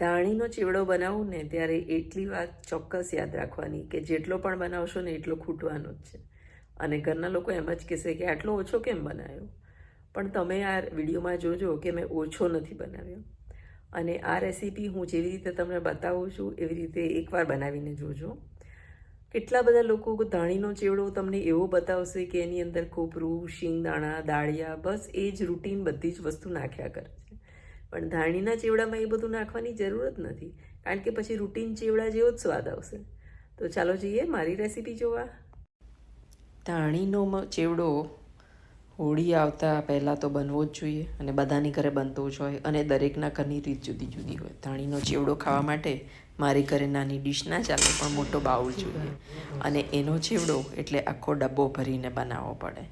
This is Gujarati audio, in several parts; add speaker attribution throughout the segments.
Speaker 1: ધાણીનો ચેવડો બનાવું ને ત્યારે એટલી વાત ચોક્કસ યાદ રાખવાની કે જેટલો પણ બનાવશો ને એટલો ખૂટવાનો જ છે. અને ઘરના લોકો એમ જ કહેશે કે આટલો ઓછો કેમ બનાવ્યો. પણ તમે આ વિડીયોમાં જોજો કે મેં ઓછો નથી બનાવ્યો. અને આ રેસીપી હું જેવી રીતે તમને બતાવું છું એવી રીતે એકવાર બનાવીને જોજો. કેટલા બધા લોકો ધાણીનો ચેવડો તમને એવો બતાવશે કે એની અંદર કોપરું, શિંગદાણા, દાળિયા, બસ એ જ રૂટીન બધી જ વસ્તુ નાખ્યા કરે છે. પણ ધાણીના ચેવડામાં એ બધું નાખવાની જરૂર જ નથી, કારણ કે પછી રૂટીન ચેવડા જેવો જ સ્વાદ આવશે. તો ચાલો જઈએ મારી રેસીપી જોવા. ધાણીનો ચેવડો હોળી આવતા પહેલાં તો બનવો જ જોઈએ અને બધાની ઘરે બનતો જ હોય અને દરેકના ઘરની રીત જુદી જુદી હોય. ધાણીનો ચેવડો ખાવા માટે મારી ઘરે નાની ડીશ ના ચાલે, પણ મોટો બાઉલ જોઈએ. અને એનો ચેવડો એટલે આખો ડબ્બો ભરીને બનાવવો પડે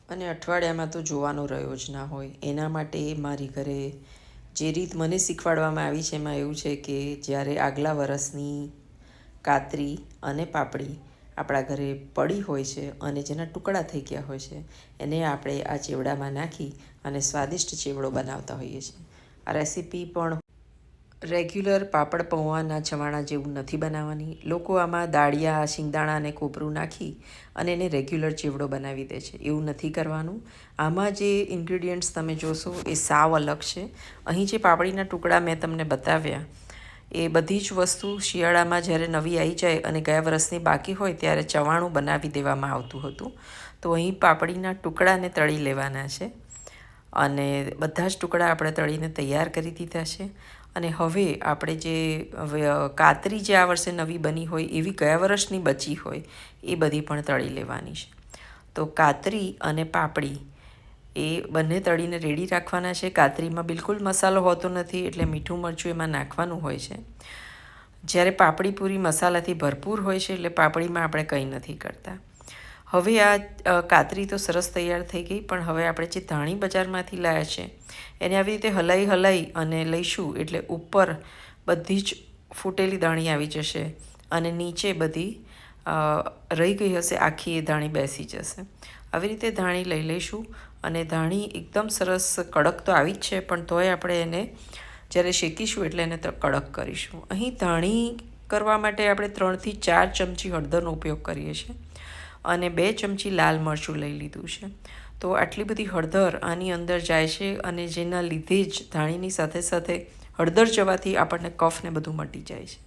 Speaker 1: અને અઠવાડિયામાં તો જોવાનો રહ્યો જ ના હોય. એના માટે મારી ઘરે જે રીત મને શીખવાડવામાં આવી છે એમાં એવું છે કે જ્યારે આગલા વરસની કાતરી અને પાપડી આપણા ઘરે પડી હોય છે અને જેના ટુકડા થઈ ગયા હોય છે એને આપણે આ ચેવડામાં નાખી અને સ્વાદિષ્ટ ચેવડો બનાવતા હોઈએ છીએ. આ રેસીપી પણ રેગ્યુલર પાપડ પૌવાના ચવાણા જેવું નથી બનાવવાની. લોકો આમાં દાળિયા, શિંગદાણા અને કોપરું નાખી અને એને રેગ્યુલર ચેવડો બનાવી દે છે. એવું નથી કરવાનું. આમાં જે ઇન્ગ્રીડિયન્ટ્સ તમે જોશો એ સાવ અલગ છે. અહીં જે પાપડીના ટુકડા મેં તમને બતાવ્યા એ બધી જ વસ્તુ શિયાળામાં જ્યારે નવી આવી જાય અને ગયા વરસની બાકી હોય ત્યારે ચવાણું બનાવી દેવામાં આવતું હતું. તો અહીં પાપડીના ટુકડાને તળી લેવાના છે અને બધા જ ટુકડા આપણે તળીને તૈયાર કરી દીધા છે. અને હવે આપણે જે કાતરી જે આ વર્ષે નવી બની હોય એવી ગયા વર્ષની બચી હોય એ બધી પણ તળી લેવાની છે. તો કાતરી અને પાપડી એ બંને તળીને રેડી રાખવાના છે. કાતરીમાં બિલકુલ મસાલો હોતો નથી એટલે મીઠું મરચું એમાં નાખવાનું હોય છે. જ્યારે પાપડી પૂરી મસાલાથી ભરપૂર હોય છે એટલે પાપડીમાં આપણે કંઈ નથી કરતા. હવે આ કાતરી તો સરસ તૈયાર થઈ ગઈ, પણ હવે આપણે જે ધાણી બજારમાંથી લાવ્યા છે એને આવી રીતે હલાઈ અને લઈશું એટલે ઉપર બધી જ ફૂટેલી ધાણી આવી જશે અને નીચે બધી રહી ગઈ હશે આખી એ ધાણી બેસી જશે. આવી રીતે ધાણી લઈ લઈશું અને ધાણી એકદમ સરસ કડક તો આવી જ છે, પણ તોય આપણે એને જ્યારે શેકીશું એટલે એને કડક કરીશું. અહીં ધાણી કરવા માટે આપણે 3 થી 4 ચમચી હળદરનો ઉપયોગ કરીએ છીએ અને 2 ચમચી લાલ મરચું લઈ લીધું છે. તો આટલી બધી હળદર આની અંદર જાય છે અને જેના લીધે જ ધાણીની સાથે સાથે હળદર જવાથી આપણને કફ ને બધું મટી જાય છે.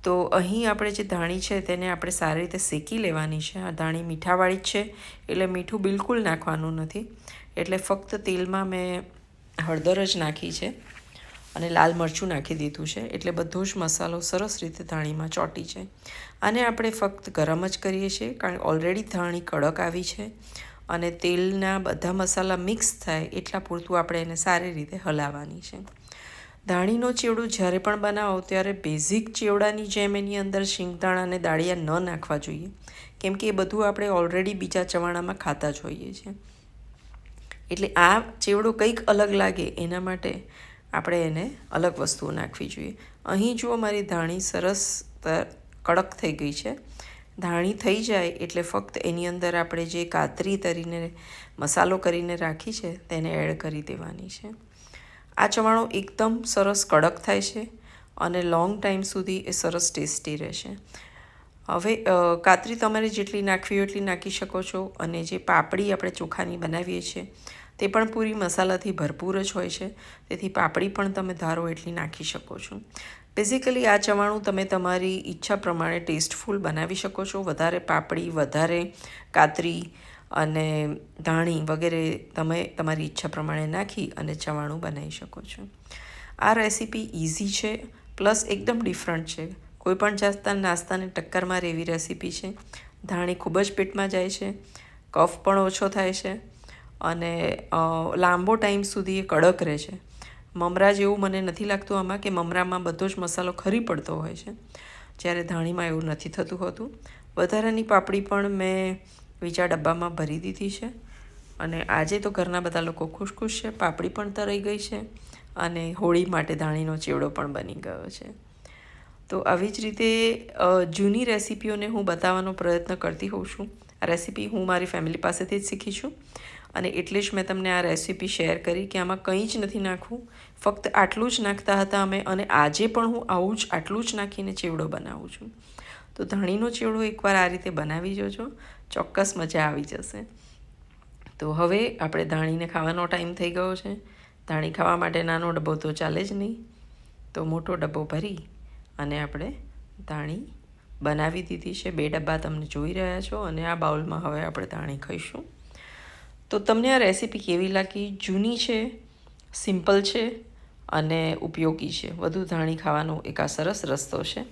Speaker 1: તો અહીં આપણે જે ધાણી છે તેને આપણે સારી રીતે શેકી લેવાની છે. આ ધાણી મીઠાવાળી જ છે એટલે મીઠું બિલકુલ નાખવાનું નથી. એટલે ફક્ત તેલમાં મેં હળદર જ નાખી છે અને લાલ મરચું નાખી દીધું છે એટલે બધો જ મસાલો સરસ રીતે ધાણીમાં ચોંટી જાય. આને આપણે ફક્ત ગરમ જ કરીએ છીએ કારણ કે ઓલરેડી ધાણી કડક આવી છે અને તેલના બધા મસાલા મિક્સ થાય એટલા પૂરતું આપણે એને સારી રીતે હલાવવાની છે. ધાણીનો ચેવડો જ્યારે પણ બનાવો ત્યારે બેઝિક ચેવડાની જેમ એની અંદર શિંગદાણા અને દાળિયા ન નાખવા જોઈએ, કેમ કે એ બધું આપણે ઓલરેડી બીજા ચવાણામાં ખાતા જ હોઈએ છીએ. એટલે આ ચેવડો કંઈક અલગ લાગે એના માટે આપણે એને અલગ વસ્તુઓ નાખવી જોઈએ. અહીં જુઓ મારી ધાણી સરસ કડક થઈ ગઈ છે. ધાણી થઈ જાય એટલે ફક્ત એની અંદર આપણે જે કાતરી તરીને મસાલો કરીને રાખી છે તેને એડ કરી દેવાની છે. આ ચવાણો એકદમ સરસ કડક થાય છે અને લોંગ ટાઈમ સુધી એ સરસ ટેસ્ટી રહેશે. હવે કાતરી તમારે જેટલી નાખવી હોય એટલી નાખી શકો છો અને જે પાપડી આપણે ચોખાની બનાવીએ છીએ તે પણ પૂરી મસાલાથી ભરપૂર જ હોય છે, તેથી પાપડી પણ તમે ધારો એટલી નાખી શકો છો. બેઝિકલી આ ચવાણું તમે તમારી ઈચ્છા પ્રમાણે ટેસ્ટફુલ બનાવી શકો છો. વધારે પાપડી, વધારે કાતરી અને ધાણી વગેરે તમે તમારી ઈચ્છા પ્રમાણે નાખી અને ચવાણું બનાવી શકો છો. આ રેસીપી ઇઝી છે પ્લસ એકદમ ડિફરન્ટ છે. કોઈપણ જાતના નાસ્તાને ટક્કર મારે એવી રેસીપી છે. ધાણી ખૂબ જ પેટમાં જાય છે, કફ પણ ઓછો થાય છે અને લાંબો ટાઈમ સુધી એ કડક રહે છે. મમરા જેવું મને નથી લાગતું આમાં કે મમરામાં બધો જ મસાલો ખરી પડતો હોય છે, જ્યારે ધાણીમાં એવું નથી થતું હોતું. વધારાની પાપડી પણ મેં બીજા ડબ્બામાં ભરી દીધી છે અને આજે તો ઘરના બધા લોકો ખુશ છે. પાપડી પણ તરાઈ ગઈ છે અને હોળી માટે ધાણીનો ચેવડો પણ બની ગયો છે. તો આવી જ રીતે જૂની રેસીપીઓને હું બતાવવાનો પ્રયત્ન કરતી હોઉં છું. આ રેસીપી હું મારી ફેમિલી પાસેથી જ શીખી છું અને એટલે જ મેં તમને આ રેસીપી શેર કરી કે આમાં કંઈ જ નથી નાખવું, ફક્ત આટલું જ નાખતા હતા અમે, અને આજે પણ હું આટલું જ નાખીને ચેવડો બનાવું છું. તો ધાણીનો ચેવડો એકવાર આ રીતે બનાવી જોજો, ચોક્કસ મજા આવી જશે. તો હવે આપણે ધાણીને ખાવાનો ટાઈમ થઈ ગયો છે. ધાણી ખાવા માટે નાનો ડબ્બો તો ચાલે જ નહીં, તો મોટો ડબ્બો ભરી અને આપણે ધાણી બનાવી દીધી છે. 2 ડબ્બા તમને જોઈ રહ્યા છો, અને આ બાઉલમાં હવે આપણે ધાણી ખાઈશું. તો તમને આ રેસીપી કેવી લાગી? જૂની છે, સિમ્પલ છે અને ઉપયોગી છે. વધુ ધાણી ખાવાનો એક આ સરસ રસ્તો છે.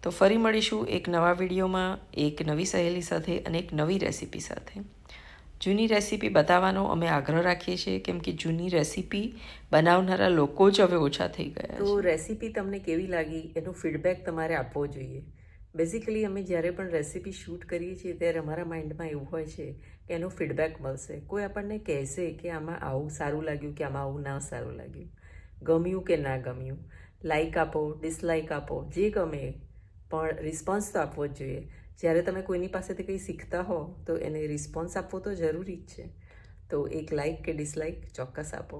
Speaker 1: તો ફરી મળીશું એક નવા વિડીયોમાં, એક નવી સહેલી સાથે અને એક નવી રેસીપી સાથે. જૂની રેસીપી બતાવવાનો અમે આગ્રહ રાખીએ છીએ, કેમ કે જૂની રેસીપી બનાવનારા લોકો જ હવે ઓછા થઈ ગયા છે. તો રેસીપી તમને કેવી લાગી એનો ફીડબેક તમારે આપવો જોઈએ. બેઝિકલી અમે જ્યારે પણ રેસીપી શૂટ કરીએ છીએ ત્યારે અમારા માઇન્ડમાં એવું હોય છે કે એનો ફીડબેક મળશે. કોઈ આપણને કહેશે કે આમાં આવું સારું લાગ્યું કે આમાં આવું ના સારું લાગ્યું, ગમ્યું કે ના ગમ્યું. લાઇક આપો, ડિસલાઇક આપો, જે ગમે, પણ રિસ્પોન્સ તો આપવો જ જોઈએ. જ્યારે તમે કોઈની પાસેથી કંઈ શીખતા હો તો એને રિસ્પોન્સ આપવો તો જરૂરી જ છે. તો એક લાઇક કે ડિસલાઇક ચોક્કસ આપો.